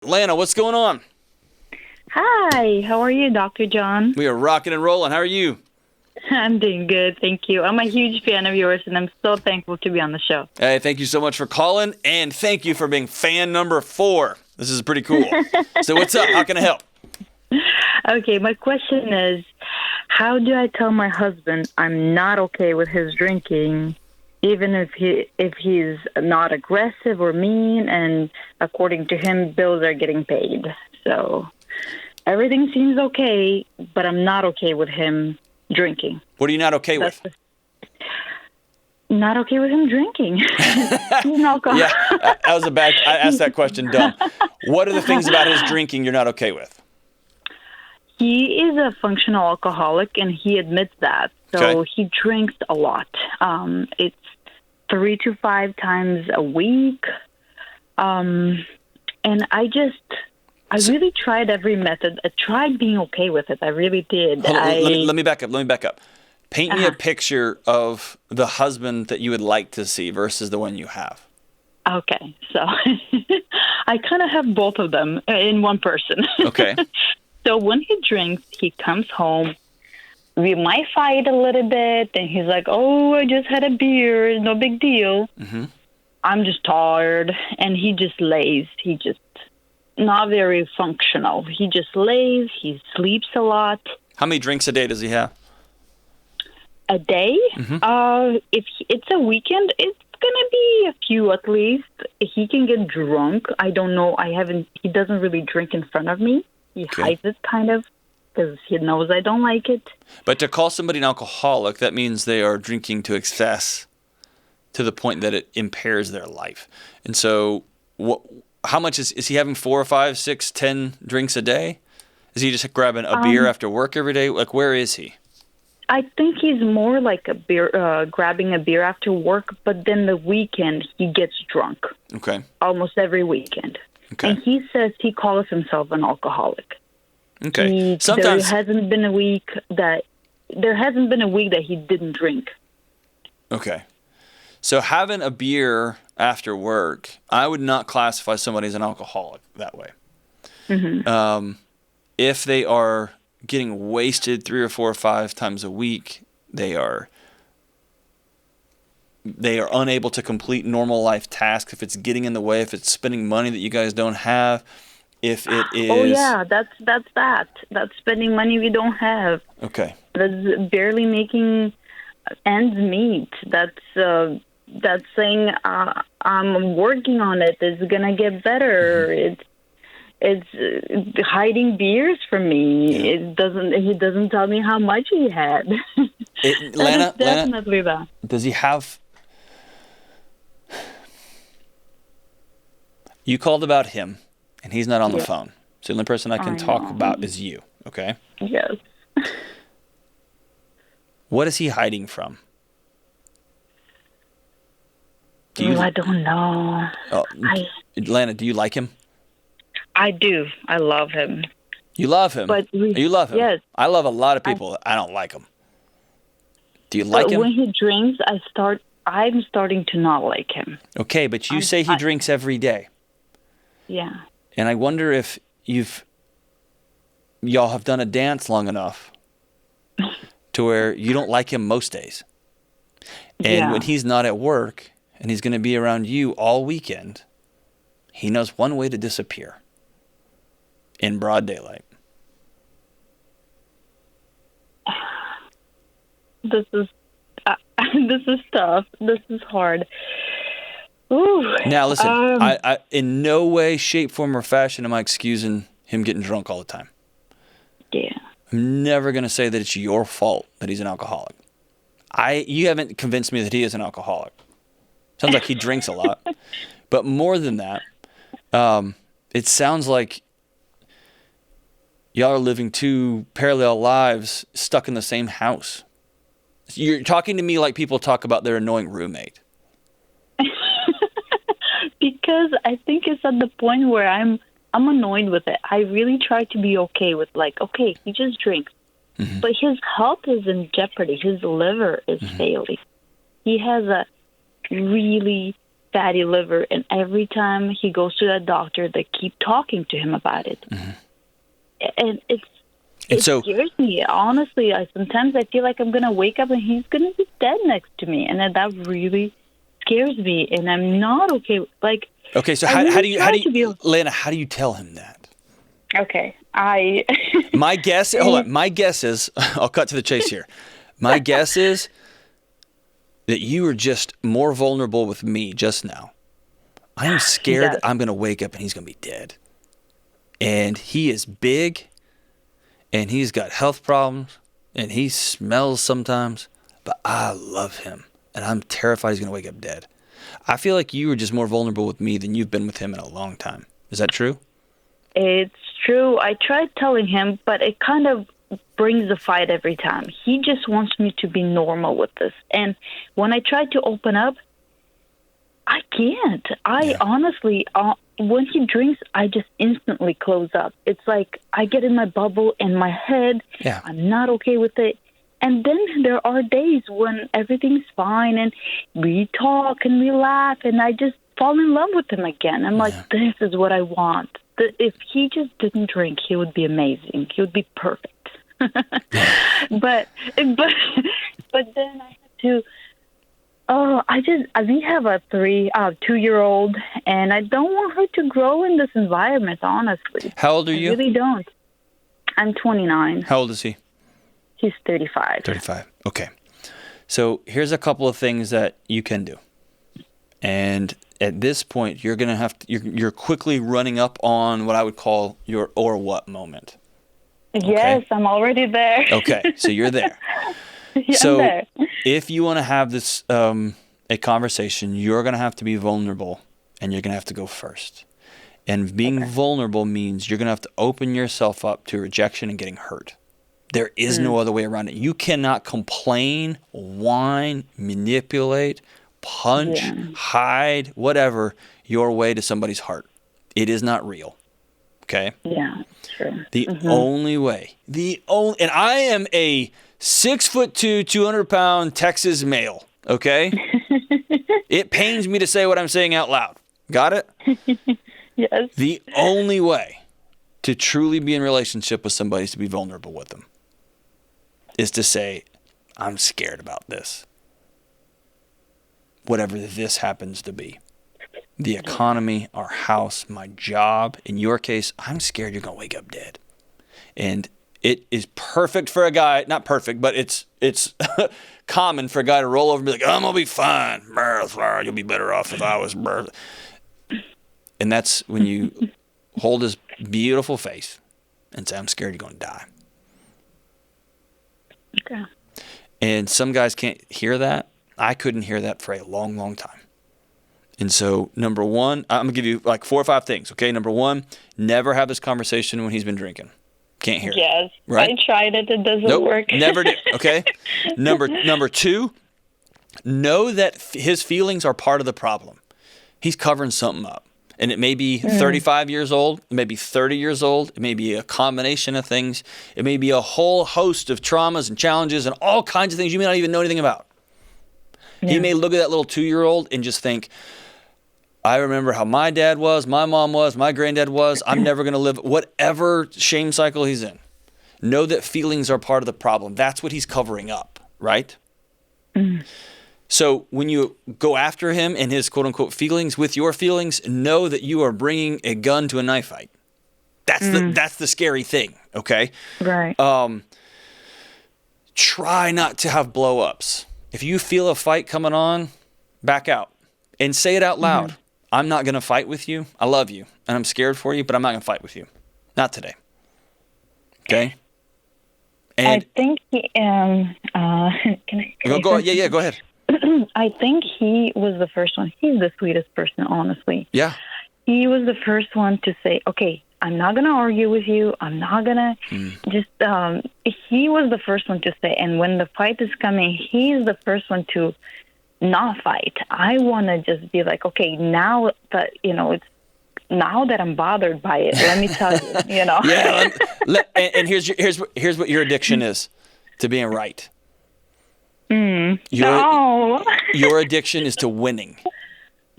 Lana, what's going on? Hi, how are you, Dr. John? We are rocking and rolling. How are you? I'm doing good, thank you. I'm a huge fan of yours, and I'm so thankful to be on the show. Hey, thank you so much for calling, and thank you for being fan number 4. This is pretty cool. So what's up? How can I help? Okay, my question is, how do I tell my husband I'm not okay with his drinking, even if he's not aggressive or mean, and according to him, bills are getting paid. So everything seems okay, but I'm not okay with him drinking. What are you not okay with? Not okay with him drinking. He's an alcoholic. Yeah, that was a bad. I asked that question dumb. What are the things about his drinking you're not okay with? He is a functional alcoholic, and he admits that. So Okay. he drinks a lot. It's 3 to 5 times a week. And I really tried every method. I tried being okay with it. I really did. Hold on, let me back up. Paint me a Uh-huh. picture of the husband that you would like to see versus the one you have. Okay, so I kind of have both of them in one person. Okay. So when he drinks, he comes home. We might fight a little bit, and he's like, "Oh, I just had a beer, no big deal." Mm-hmm. I'm just tired, and he just lays. He just not very functional. He just lays. He sleeps a lot. How many drinks a day does he have? A day. If it's a weekend, it's gonna be a few at least. He can get drunk. I don't know. He doesn't really drink in front of me. He hides it kind of because he knows I don't like it. But to call somebody an alcoholic, that means they are drinking to excess to the point that it impairs their life. And so, how much is he having? 4 or 5, 6, 10 drinks a day? Is he just grabbing a beer after work every day? Like, where is he? I think he's more like a beer, grabbing a beer after work. But then the weekend he gets drunk. Okay. Almost every weekend. Okay. And he says he calls himself an alcoholic. Okay. Sometimes there hasn't been a week that he didn't drink. Okay. So having a beer after work, I would not classify somebody as an alcoholic that way. Mm-hmm. If they are getting wasted 3 or 4 or 5 times a week, they are unable to complete normal life tasks. If it's getting in the way, if it's spending money that you guys don't have, if it is. Oh yeah, that's that. That's spending money we don't have. Okay. That's barely making ends meet. That's saying I'm working on it. It's gonna get better. Mm-hmm. It's hiding beers from me. Yeah. He doesn't tell me how much he had. Lana, Definitely that. does he have? You called about him, and he's not on the phone. So the only person I can talk about is you. Okay. Yes. What is he hiding from? I don't know. Oh, Lana, do you like him? I do. I love him. You love him? But you love him? Yes. I love a lot of people. I don't like him. Do you like him? When he drinks, I'm starting to not like him. Okay, but you say he drinks every day. Yeah. And I wonder if y'all have done a dance long enough to where you don't like him most days. And when he's not at work and he's going to be around you all weekend, he knows one way to disappear. In broad daylight. This is tough. This is hard. Ooh. Now listen, I in no way, shape, form, or fashion am I excusing him getting drunk all the time. Yeah. I'm never gonna say that it's your fault that he's an alcoholic. You haven't convinced me that he is an alcoholic. Sounds like he drinks a lot. But more than that, it sounds like y'all are living 2 parallel lives stuck in the same house. You're talking to me like people talk about their annoying roommate. Because I think it's at the point where I'm annoyed with it. I really try to be okay with okay, he just drinks. Mm-hmm. But his health is in jeopardy. His liver is failing. He has a really fatty liver, and every time he goes to that doctor, they keep talking to him about it. And it scares me. Honestly, sometimes I feel like I'm going to wake up and he's going to be dead next to me. And that really scares me. And I'm not okay. Okay, so how do you, Lana, how do you tell him that? Okay, My guess, hold on. My guess is, I'll cut to the chase here. My guess is that you are just more vulnerable with me just now. I'm scared I'm going to wake up and he's going to be dead. And he is big, and he's got health problems, and he smells sometimes, but I love him, and I'm terrified he's going to wake up dead. I feel like you are just more vulnerable with me than you've been with him in a long time. Is that true? It's true. I tried telling him, but it kind of brings the fight every time. He just wants me to be normal with this. And when I try to open up, I can't. Honestly, when he drinks, I just instantly close up. It's like I get in my bubble in my head. Yeah. I'm not okay with it. And then there are days when everything's fine and we talk and we laugh and I just fall in love with him again. I'm like, this is what I want. If he just didn't drink, he would be amazing. He would be perfect. but then I had to. We have a 2-year-old, and I don't want her to grow in this environment, honestly. How old are you? I really don't. I'm 29. How old is he? He's 35. 35. Okay. So here's a couple of things that you can do. And at this point, you're going to have to, you're quickly running up on what I would call your or what moment. Okay? Yes, I'm already there. Okay. So you're there. Yeah, so I'm there. If you want to have this a conversation, you're going to have to be vulnerable, and you're going to have to go first. And being vulnerable means you're going to have to open yourself up to rejection and getting hurt. There is no other way around it. You cannot complain, whine, manipulate, punch, hide, whatever, your way to somebody's heart. It is not real. Okay? Yeah, true. The only way, and I am a 6'2", 200-pound Texas male, okay? It pains me to say what I'm saying out loud. Got it? Yes. The only way to truly be in a relationship with somebody is to be vulnerable with them. Is to say, I'm scared about this. Whatever this happens to be. The economy, our house, my job. In your case, I'm scared you're going to wake up dead. And it is perfect for a guy, not perfect, but it's common for a guy to roll over and be like, I'm going to be fine. You'll be better off if I was. And that's when you hold his beautiful face and say, I'm scared you're going to die. Okay. And some guys can't hear that. I couldn't hear that for a long, long time. And so, number one, I'm going to give you like 4 or 5 things, okay? Number one, never have this conversation when he's been drinking. Can't hear it. Yes, right? I tried it. It doesn't work. Never do, okay? Number two, know that his feelings are part of the problem. He's covering something up. And it may be 35 years old. It may be 30 years old. It may be a combination of things. It may be a whole host of traumas and challenges and all kinds of things you may not even know anything about. Yeah. He may look at that little 2-year-old and just think, I remember how my dad was, my mom was, my granddad was. I'm never going to live whatever shame cycle he's in. Know that feelings are part of the problem. That's what he's covering up, right? So when you go after him and his quote-unquote feelings with your feelings, know that you are bringing a gun to a knife fight. That's the scary thing, okay? Right. Try not to have blow-ups. If you feel a fight coming on, back out and say it out loud. I'm not going to fight with you. I love you, and I'm scared for you, but I'm not going to fight with you. Not today. Okay? And I think he, can I go ahead. I think he was the first one. He's the sweetest person, honestly. Yeah. He was the first one to say, okay, I'm not going to argue with you. I'm not going to he was the first one to say, and when the fight is coming, he's the first one to not fight. I want to just be like, okay, now that, it's now that I'm bothered by it, let me tell you, Yeah. And here's what your addiction is to being right. No. Your addiction is to winning.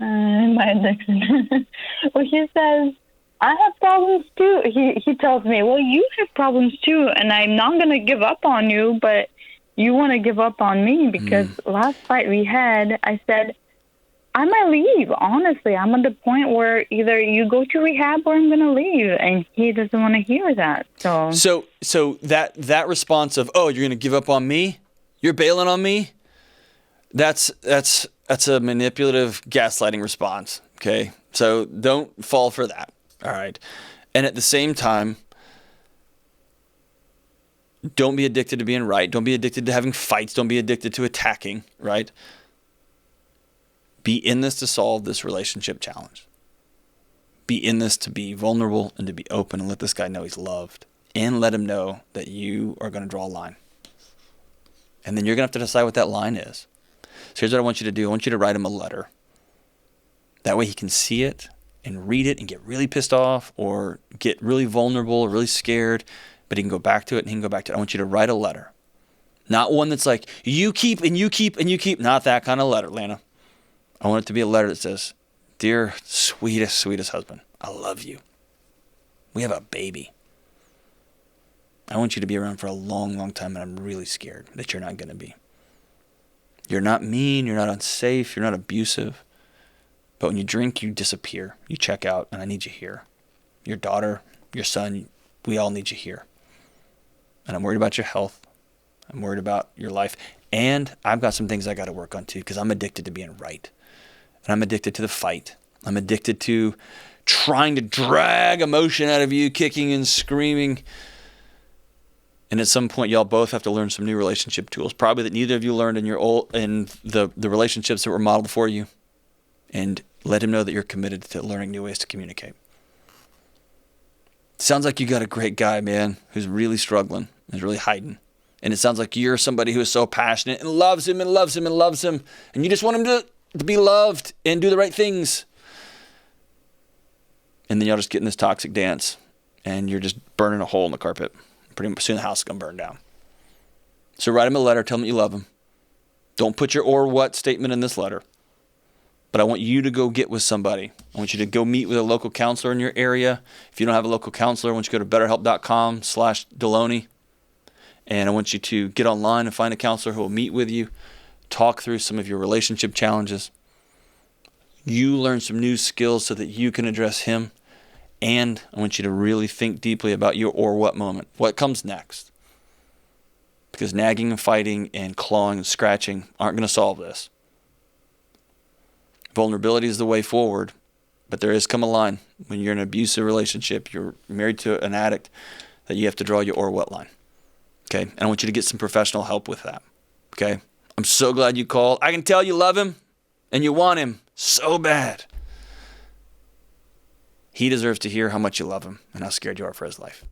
My addiction. Well, he says, I have problems too. He tells me, well, you have problems too, and I'm not going to give up on you, but you want to give up on me because last fight we had, I said, I might leave. Honestly, I'm at the point where either you go to rehab or I'm going to leave, and he doesn't want to hear that. So that response of, oh, you're going to give up on me? You're bailing on me? That's a manipulative gaslighting response, okay? So don't fall for that, all right? And at the same time, don't be addicted to being right. Don't be addicted to having fights. Don't be addicted to attacking, right? Be in this to solve this relationship challenge. Be in this to be vulnerable and to be open and let this guy know he's loved. And let him know that you are going to draw a line. And then you're going to have to decide what that line is. So here's what I want you to do. I want you to write him a letter. That way he can see it and read it and get really pissed off or get really vulnerable or really scared. But he can go back to it and he can go back to it. I want you to write a letter. Not one that's like, you keep and you keep and you keep. Not that kind of letter, Lana. I want it to be a letter that says, dear, sweetest husband, I love you. We have a baby. I want you to be around for a long, long time, and I'm really scared that you're not going to be. You're not mean, you're not unsafe, you're not abusive. But when you drink, you disappear. You check out, and I need you here. Your daughter, your son, we all need you here. And I'm worried about your health. I'm worried about your life. And I've got some things I got to work on too, because I'm addicted to being right. And I'm addicted to the fight. I'm addicted to trying to drag emotion out of you, kicking and screaming. And at some point, y'all both have to learn some new relationship tools, probably that neither of you learned in the relationships that were modeled for you. And let him know that you're committed to learning new ways to communicate. Sounds like you got a great guy, man, who's really struggling, who's really hiding. And it sounds like you're somebody who is so passionate and loves him and loves him and loves him. And you just want him to be loved and do the right things. And then y'all just get in this toxic dance and you're just burning a hole in the carpet. Pretty soon the house is going to burn down. So write him a letter. Tell him that you love him. Don't put your or what statement in this letter. But I want you to go get with somebody. I want you to go meet with a local counselor in your area. If you don't have a local counselor, I want you to go to betterhelp.com/Delony. And I want you to get online and find a counselor who will meet with you, talk through some of your relationship challenges. You learn some new skills so that you can address him. And I want you to really think deeply about your or what moment. What comes next? Because nagging and fighting and clawing and scratching aren't going to solve this. Vulnerability is the way forward, but there is come a line when you're in an abusive relationship, you're married to an addict, that you have to draw your or what line. Okay? And I want you to get some professional help with that. Okay? I'm so glad you called. I can tell you love him and you want him so bad. He deserves to hear how much you love him and how scared you are for his life.